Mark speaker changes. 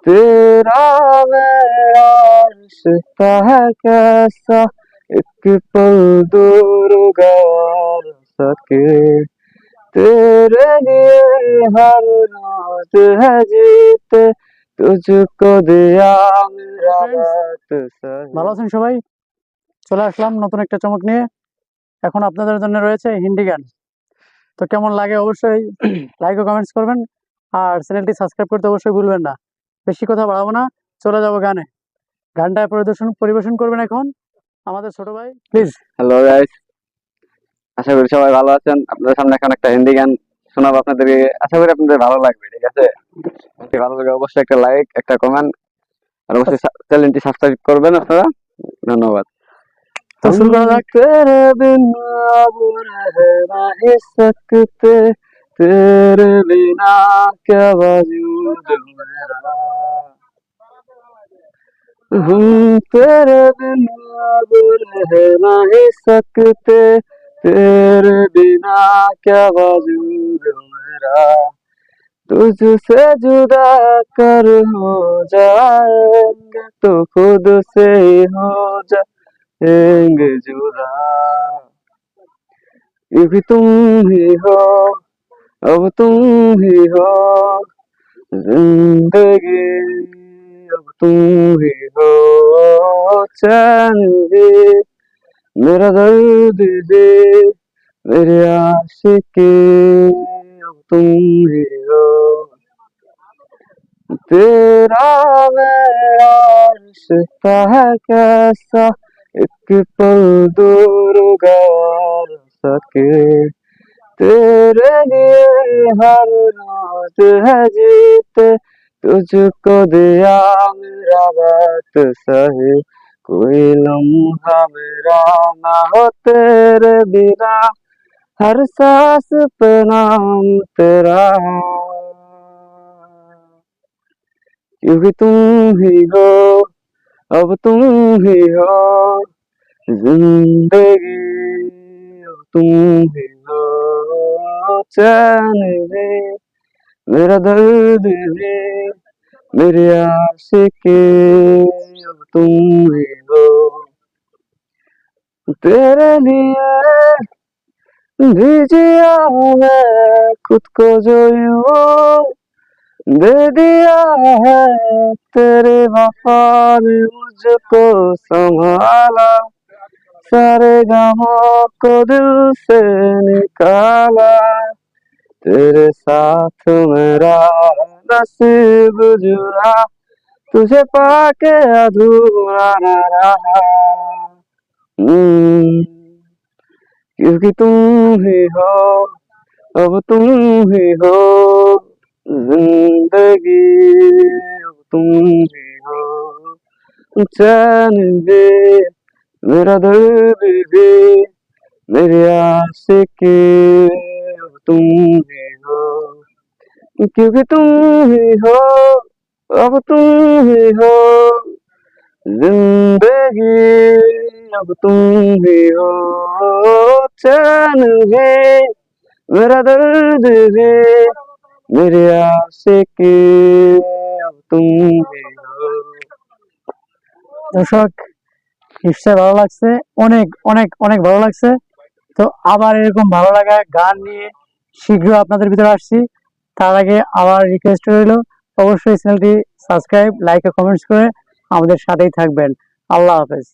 Speaker 1: तेरा मेरा रिश्ता है कैसा, एक पल दूर गवा न सके। तेरे लिए हर रात है जीते, तुझको दिया मेरा बात
Speaker 2: ভালো
Speaker 1: सही।
Speaker 2: আছেন সবাই? চলে আসলাম নতুন একটা চমক নিয়ে। এখন আপনাদের জন্য রয়েছে হিন্দি গান। তো কেমন লাগে অবশ্যই লাইক ও কমেন্টস করবেন, আর চ্যানেলটি সাবস্ক্রাইব করতে অবশ্যই ভুলবেন না। বেশি কথা বাড়াবো না, চলে যাবো গানে। গানটা পরিবেশন করবেন এখন আমাদের ছোট ভাই, প্লিজ।
Speaker 1: হ্যালো গাইস, আশা করি সবাই ভালো আছেন। আপনাদের সামনে এখন একটা হিন্দি গান শোনাবো আপনাদেরকে, আশা করি আপনাদের ভালো লাগবে। ঠিক আছে, যদি ভালো লাগে অবশ্যই একটা লাইক, একটা কমেন্ট, আর অবশ্যই চ্যানেলটি সাবস্ক্রাইব করবেন আপনারা। ধন্যবাদ।
Speaker 2: তো শুরু করা যাক।
Speaker 1: तेरे बिना अब रह नहीं सकते, तेरे बिना क्या वजूद मेरा। हम तेरे बिना अब रह नहीं सकते, तेरे बिना क्या वजूद मेरा। तुझसे जुदा कर हो जाएंगे तो खुद से ही हो जाएंगे जुदा। क्योंकि तुम ही हो, अब तुम ही हो जिंदगी, अब तुम ही हो चैन भी, मेरा दर्द भी, मेरी आशिकी, अब तुम ही हो। तेरा मेरा रिश्ता है कैसा, एक पल दूर गवा न सके। तेरे लिए हर रात है जीते, तुझको दिया मेरा बात सही। कोई लम्हा मेरा ना हो तेरे बिना, हर सांस पे नाम तेरा। क्योंकि तुम ही हो, अब तुम ही हो जिंदगी, अब तुम ही हो चैन भी, मेरा दर्द भी, मेरी आशिकी, अब तुम ही हो। तेरे लिए जी जिया मैं खुद को जो यूं दे दिया है, तेरे वफा ने मुझको संभाला, सारे गमों को दिल से निकाला। तेरे साथ मेरा नसीब जुड़ा, तुझे पाके अधूरा न रहा। क्योंकि तुम ही हो, अब तुम ही हो जिंदगी, अब तुम ही हो चैन भी, मेरा दर्द भी, मेरी आशिकी, अब तुम ही हो। क्योंकि तुम ही हो, अब तुम ही हो जिंदगी, अब तुम ही हो चैन भी, मेरा दर्द भी, मेरी आशिकी, अब तुम ही हो।
Speaker 2: দর্শক, নিশ্চয়ই ভালো লাগছে, অনেক অনেক অনেক ভালো লাগছে। তো আবার এরকম ভালো লাগা গান নিয়ে শীঘ্র আপনাদের ভিতরে আসছি। তার আগে আবার রিকোয়েস্ট রইল, অবশ্যই চ্যানেলটি সাবস্ক্রাইব, লাইক ও কমেন্টস করে আমাদের সাথেই থাকবেন। আল্লাহ হাফেজ।